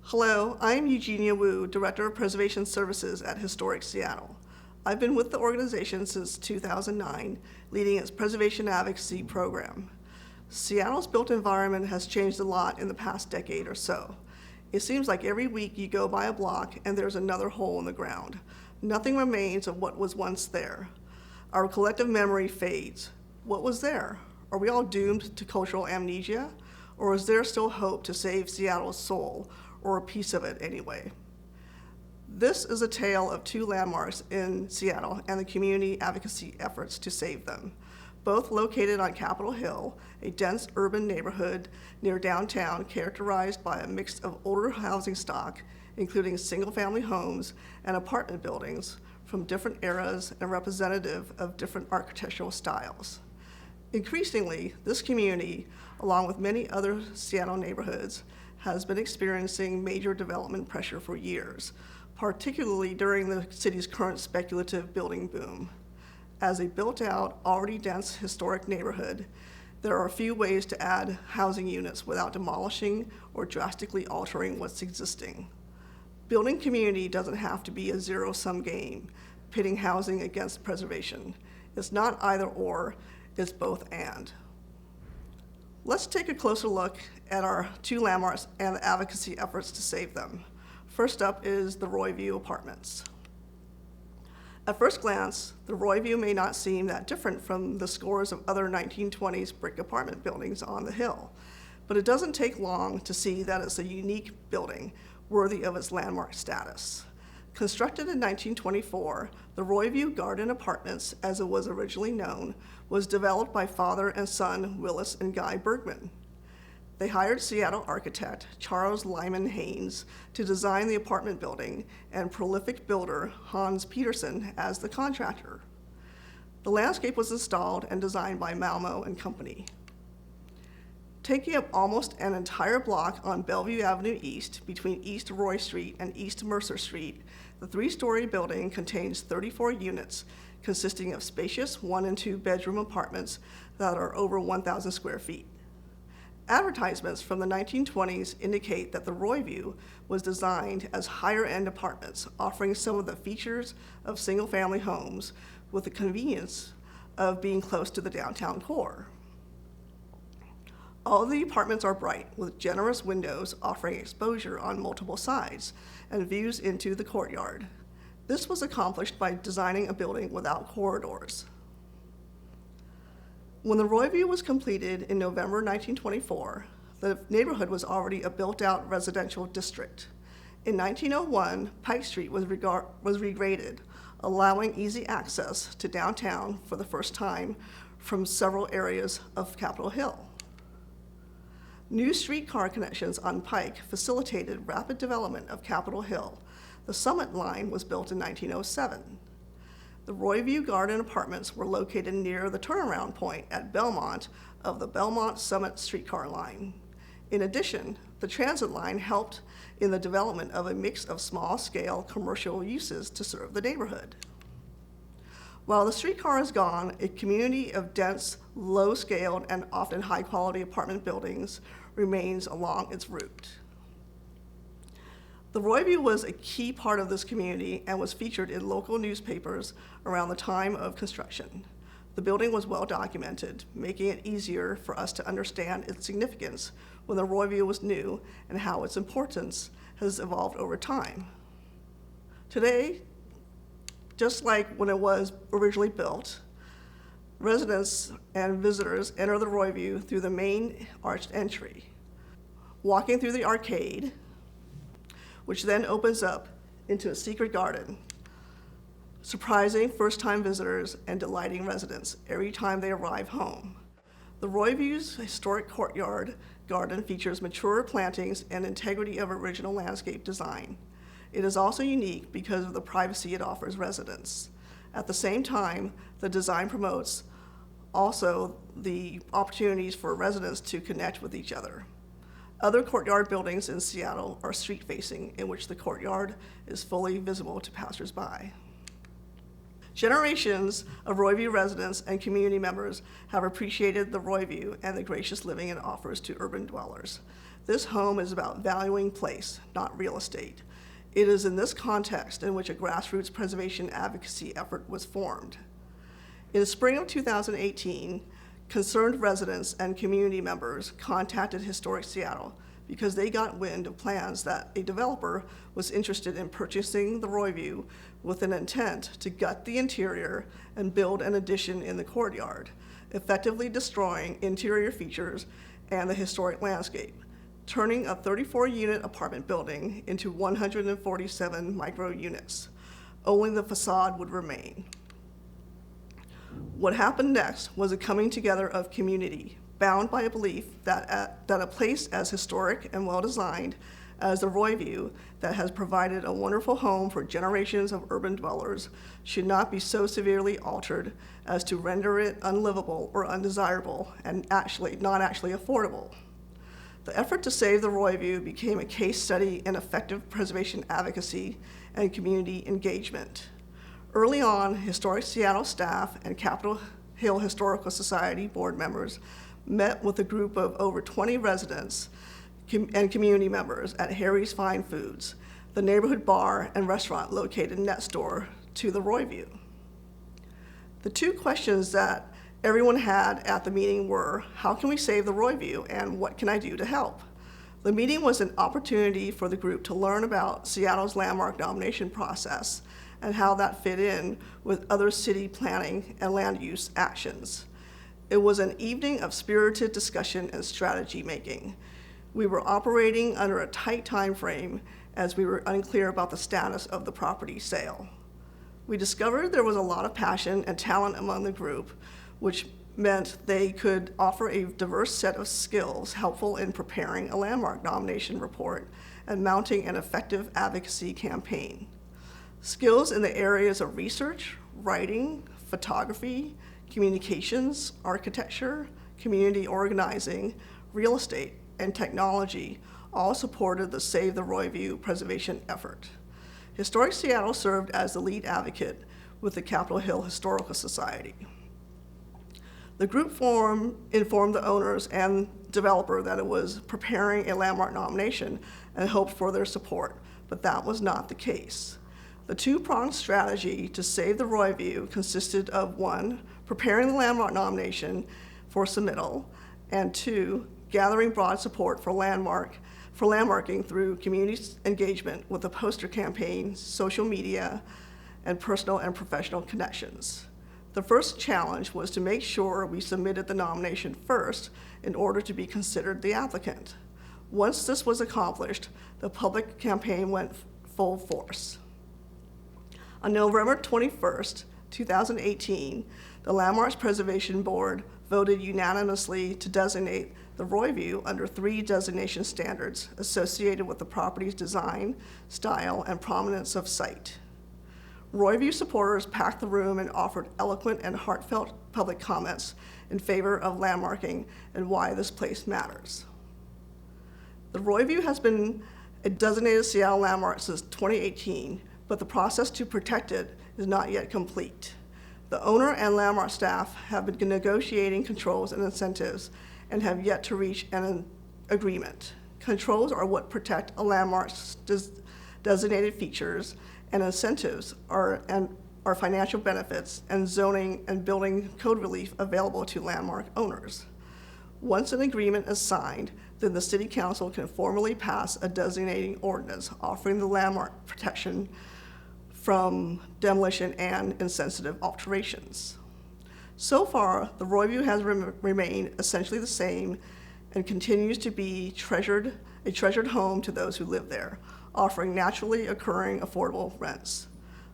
Hello, I'm Eugenia Woo, Director of Preservation Services at Historic Seattle. I've been with the organization since 2009, leading its Preservation Advocacy program. Seattle's built environment has changed a lot in the past decade or so. It seems like every week you go by a block and there's another hole in the ground. Nothing remains of what was once there. Our collective memory fades. What was there? Are we all doomed to cultural amnesia? Or is there still hope to save Seattle's soul, or a piece of it anyway? This is a tale of two landmarks in Seattle and the community advocacy efforts to save them. Both located on Capitol Hill, a dense urban neighborhood near downtown characterized by a mix of older housing stock, including single-family homes and apartment buildings from different eras and representative of different architectural styles. Increasingly, this community, along with many other Seattle neighborhoods, has been experiencing major development pressure for years, particularly during the city's current speculative building boom. As a built-out, already dense historic neighborhood, there are a few ways to add housing units without demolishing or drastically altering what's existing. Building community doesn't have to be a zero-sum game, pitting housing against preservation. It's not either or, it's both and. Let's take a closer look at our two landmarks and the advocacy efforts to save them. First up is the Roy Vue Apartments. At first glance, the Roy Vue may not seem that different from the scores of other 1920s brick apartment buildings on the hill, but it doesn't take long to see that it's a unique building worthy of its landmark status. Constructed in 1924, the Roy Vue Garden Apartments, as it was originally known, was developed by father and son Willis and Guy Bergman. They hired Seattle architect Charles Lyman Haynes to design the apartment building and prolific builder Hans Peterson as the contractor. The landscape was installed and designed by Malmo and Company. Taking up almost an entire block on Bellevue Avenue East between East Roy Street and East Mercer Street, the three-story building contains 34 units consisting of spacious 1- and 2-bedroom apartments that are over 1,000 square feet. Advertisements from the 1920s indicate that the Roy Vue was designed as higher-end apartments, offering some of the features of single-family homes with the convenience of being close to the downtown core. All of the apartments are bright, with generous windows offering exposure on multiple sides and views into the courtyard. This was accomplished by designing a building without corridors. When the Roy Vue was completed in November 1924, the neighborhood was already a built-out residential district. In 1901, Pike Street was regraded, allowing easy access to downtown for the first time from several areas of Capitol Hill. New streetcar connections on Pike facilitated rapid development of Capitol Hill. The Summit Line was built in 1907. The Roy Vue Garden Apartments were located near the turnaround point at Belmont of the Belmont Summit streetcar line. In addition, the transit line helped in the development of a mix of small-scale commercial uses to serve the neighborhood. While the streetcar is gone, a community of dense, low-scaled, and often high-quality apartment buildings remains along its route. The Roy Vue was a key part of this community and was featured in local newspapers around the time of construction. The building was well documented, making it easier for us to understand its significance when the Roy Vue was new and how its importance has evolved over time. Today, just like when it was originally built, residents and visitors enter the Roy Vue through the main arched entry, walking through the arcade, which then opens up into a secret garden, surprising first-time visitors and delighting residents every time they arrive home. The Roy Vue's historic courtyard garden features mature plantings and integrity of original landscape design. It is also unique because of the privacy it offers residents. At the same time, the design promotes also the opportunities for residents to connect with each other. Other courtyard buildings in Seattle are street-facing, in which the courtyard is fully visible to passersby. Generations of Roy Vue residents and community members have appreciated the Roy Vue and the gracious living it offers to urban dwellers. This home is about valuing place, not real estate. It is in this context in which a grassroots preservation advocacy effort was formed. In the spring of 2018, concerned residents and community members contacted Historic Seattle because they got wind of plans that a developer was interested in purchasing the Roy Vue with an intent to gut the interior and build an addition in the courtyard, effectively destroying interior features and the historic landscape, turning a 34-unit apartment building into 147 micro units. Only the facade would remain. What happened next was a coming together of community, bound by a belief that a place as historic and well-designed as the Roy Vue, that has provided a wonderful home for generations of urban dwellers, should not be so severely altered as to render it unlivable or undesirable and not actually affordable. The effort to save the Roy Vue became a case study in effective preservation advocacy and community engagement. Early on, Historic Seattle staff and Capitol Hill Historical Society board members met with a group of over 20 residents and community members at Harry's Fine Foods, the neighborhood bar and restaurant located next door to the Roy Vue. The two questions that everyone had at the meeting were, how can we save the Roy Vue and what can I do to help? The meeting was an opportunity for the group to learn about Seattle's landmark nomination process and how that fit in with other city planning and land use actions. It was an evening of spirited discussion and strategy making. We were operating under a tight time frame as we were unclear about the status of the property sale. We discovered there was a lot of passion and talent among the group, which meant they could offer a diverse set of skills helpful in preparing a landmark nomination report and mounting an effective advocacy campaign. Skills in the areas of research, writing, photography, communications, architecture, community organizing, real estate, and technology all supported the Save the Roy Vue preservation effort. Historic Seattle served as the lead advocate with the Capitol Hill Historical Society. The group informed the owners and developer that it was preparing a landmark nomination and hoped for their support, but that was not the case. The two-pronged strategy to save the Roy Vue consisted of 1, preparing the landmark nomination for submittal, and 2, gathering broad support for landmarking through community engagement with a poster campaign, social media, and personal and professional connections. The first challenge was to make sure we submitted the nomination first in order to be considered the applicant. Once this was accomplished, the public campaign went full force. On November 21st, 2018, the Landmarks Preservation Board voted unanimously to designate the Roy Vue under 3 designation standards associated with the property's design, style, and prominence of site. Roy Vue supporters packed the room and offered eloquent and heartfelt public comments in favor of landmarking and why this place matters. The Roy Vue has been a designated Seattle landmark since 2018, but the process to protect it is not yet complete. The owner and landmark staff have been negotiating controls and incentives and have yet to reach an agreement. Controls are what protect a landmark's designated features, and incentives are financial benefits and zoning and building code relief available to landmark owners. Once an agreement is signed, then the City Council can formally pass a designating ordinance offering the landmark protection from demolition and insensitive alterations. So far, the Roy Vue has remained essentially the same and continues to be a treasured home to those who live there, offering naturally occurring affordable rents.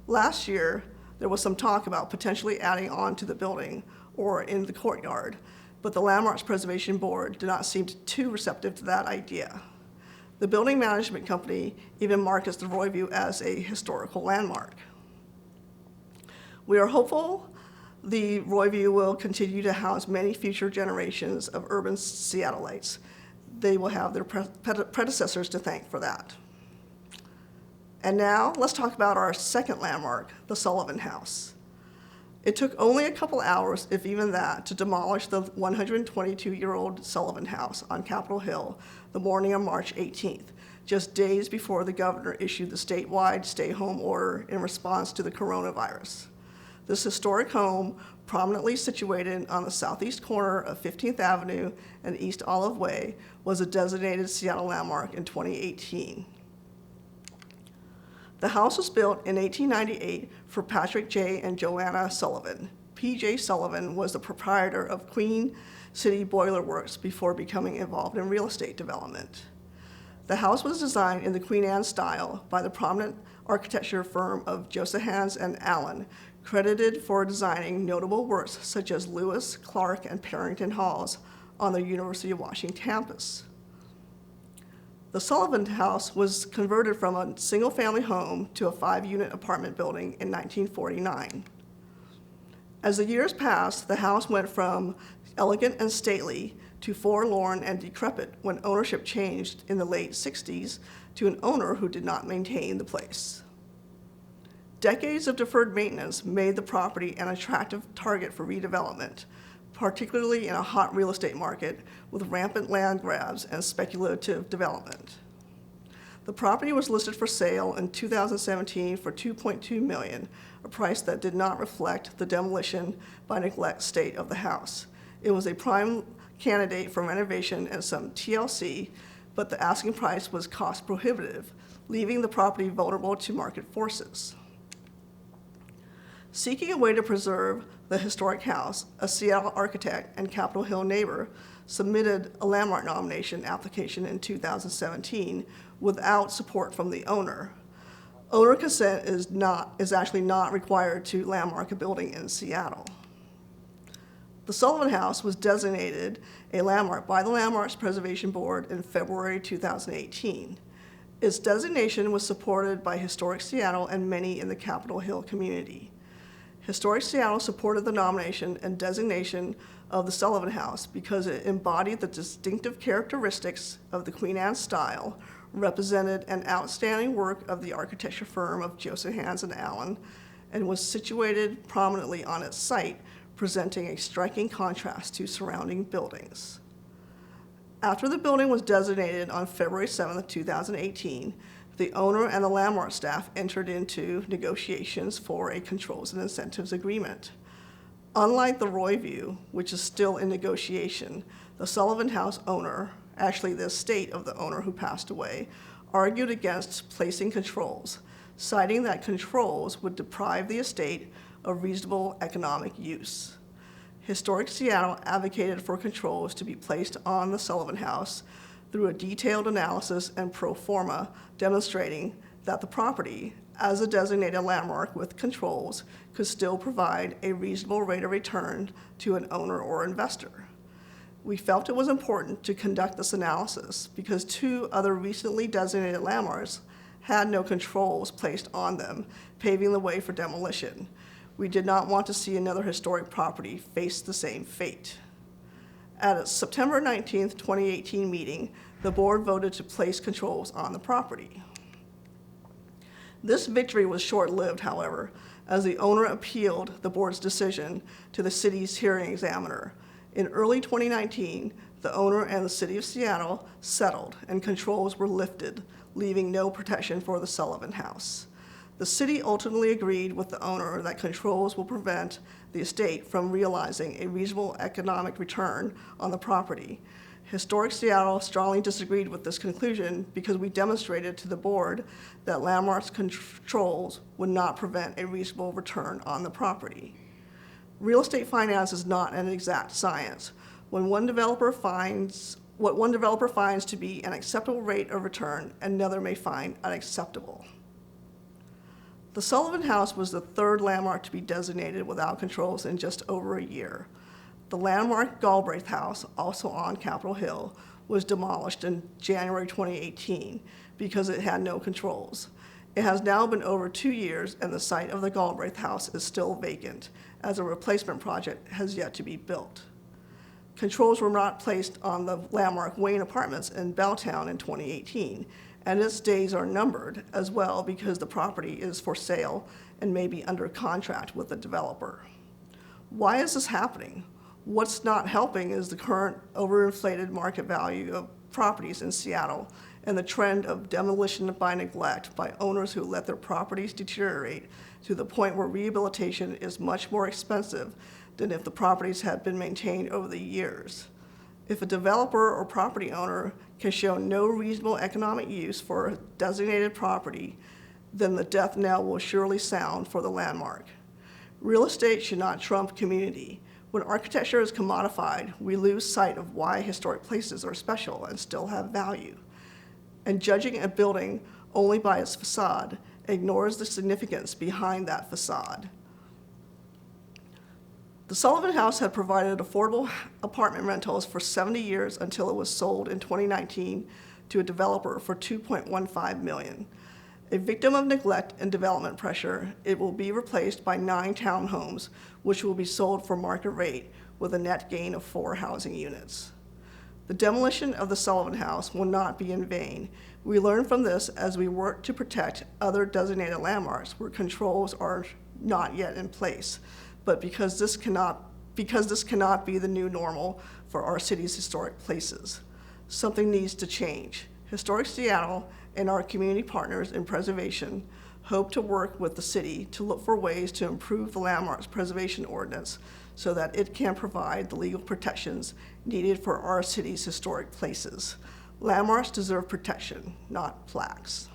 Last year, there was some talk about potentially adding on to the building or in the courtyard, but the Landmarks Preservation Board did not seem too receptive to that idea. The building management company even markets the Roy Vue as a historical landmark. We are hopeful the Roy Vue will continue to house many future generations of urban Seattleites. They will have their predecessors to thank for that. And now, let's talk about our second landmark, the Sullivan House. It took only a couple hours, if even that, to demolish the 122-year-old Sullivan House on Capitol Hill the morning of March 18th, just days before the governor issued the statewide stay-home order in response to the coronavirus. This historic home, prominently situated on the southeast corner of 15th Avenue and East Olive Way, was a designated Seattle landmark in 2018. The house was built in 1898 for Patrick J. and Joanna Sullivan. P.J. Sullivan was the proprietor of Queen City Boiler Works before becoming involved in real estate development. The house was designed in the Queen Anne style by the prominent architecture firm of Joseph Hans and Allen, credited for designing notable works such as Lewis, Clark, and Parrington Halls on the University of Washington campus. The Sullivan House was converted from a single-family home to a 5-unit apartment building in 1949. As the years passed, the house went from elegant and stately to forlorn and decrepit when ownership changed in the late 60s to an owner who did not maintain the place. Decades of deferred maintenance made the property an attractive target for redevelopment, particularly in a hot real estate market with rampant land grabs and speculative development. The property was listed for sale in 2017 for $2.2 million, a price that did not reflect the demolition by neglect state of the house. It was a prime candidate for renovation and some TLC, but the asking price was cost prohibitive, leaving the property vulnerable to market forces. Seeking a way to preserve the historic house, a Seattle architect and Capitol Hill neighbor submitted a landmark nomination application in 2017 without support from the owner. Owner consent is actually not required to landmark a building in Seattle. The Sullivan House was designated a landmark by the Landmarks Preservation Board in February 2018. Its designation was supported by Historic Seattle and many in the Capitol Hill community. Historic Seattle supported the nomination and designation of the Sullivan House because it embodied the distinctive characteristics of the Queen Anne style, represented an outstanding work of the architecture firm of Joseph Hans and Allen, and was situated prominently on its site, presenting a striking contrast to surrounding buildings. After the building was designated on February 7, 2018, the owner and the landmark staff entered into negotiations for a controls and incentives agreement. Unlike the Roy Vue, which is still in negotiation, the Sullivan House owner, actually the estate of the owner who passed away, argued against placing controls, citing that controls would deprive the estate of reasonable economic use. Historic Seattle advocated for controls to be placed on the Sullivan House through a detailed analysis and pro forma demonstrating that the property, as a designated landmark with controls, could still provide a reasonable rate of return to an owner or investor. We felt it was important to conduct this analysis because 2 other recently designated landmarks had no controls placed on them, paving the way for demolition. We did not want to see another historic property face the same fate. At its September 19, 2018 meeting, the board voted to place controls on the property. This victory was short-lived, however, as the owner appealed the board's decision to the city's hearing examiner. In early 2019, the owner and the city of Seattle settled and controls were lifted, leaving no protection for the Sullivan House. The city ultimately agreed with the owner that controls will prevent the estate from realizing a reasonable economic return on the property. Historic Seattle strongly disagreed with this conclusion because we demonstrated to the board that landmarks controls would not prevent a reasonable return on the property. Real estate finance is not an exact science. What one developer finds to be an acceptable rate of return, another may find unacceptable. The Sullivan House was the 3rd landmark to be designated without controls in just over a year. The landmark Galbraith House, also on Capitol Hill, was demolished in January 2018 because it had no controls. It has now been over 2 years and the site of the Galbraith House is still vacant, as a replacement project has yet to be built. Controls were not placed on the landmark Wayne Apartments in Belltown in 2018, and its days are numbered as well because the property is for sale and may be under contract with the developer. Why is this happening? What's not helping is the current overinflated market value of properties in Seattle and the trend of demolition by neglect by owners who let their properties deteriorate to the point where rehabilitation is much more expensive than if the properties had been maintained over the years. If a developer or property owner can show no reasonable economic use for a designated property, then the death knell will surely sound for the landmark. Real estate should not trump community. When architecture is commodified, we lose sight of why historic places are special and still have value. And judging a building only by its facade ignores the significance behind that facade. The Sullivan House had provided affordable apartment rentals for 70 years until it was sold in 2019 to a developer for $2.15 million. A victim of neglect and development pressure, it will be replaced by 9 townhomes, which will be sold for market rate with a net gain of 4 housing units. The demolition of the Sullivan House will not be in vain. We learn from this as we work to protect other designated landmarks where controls are not yet in place, but because this cannot be the new normal for our city's historic places. Something needs to change. Historic Seattle and our community partners in preservation hope to work with the city to look for ways to improve the landmarks preservation ordinance so that it can provide the legal protections needed for our city's historic places. Landmarks deserve protection, not plaques.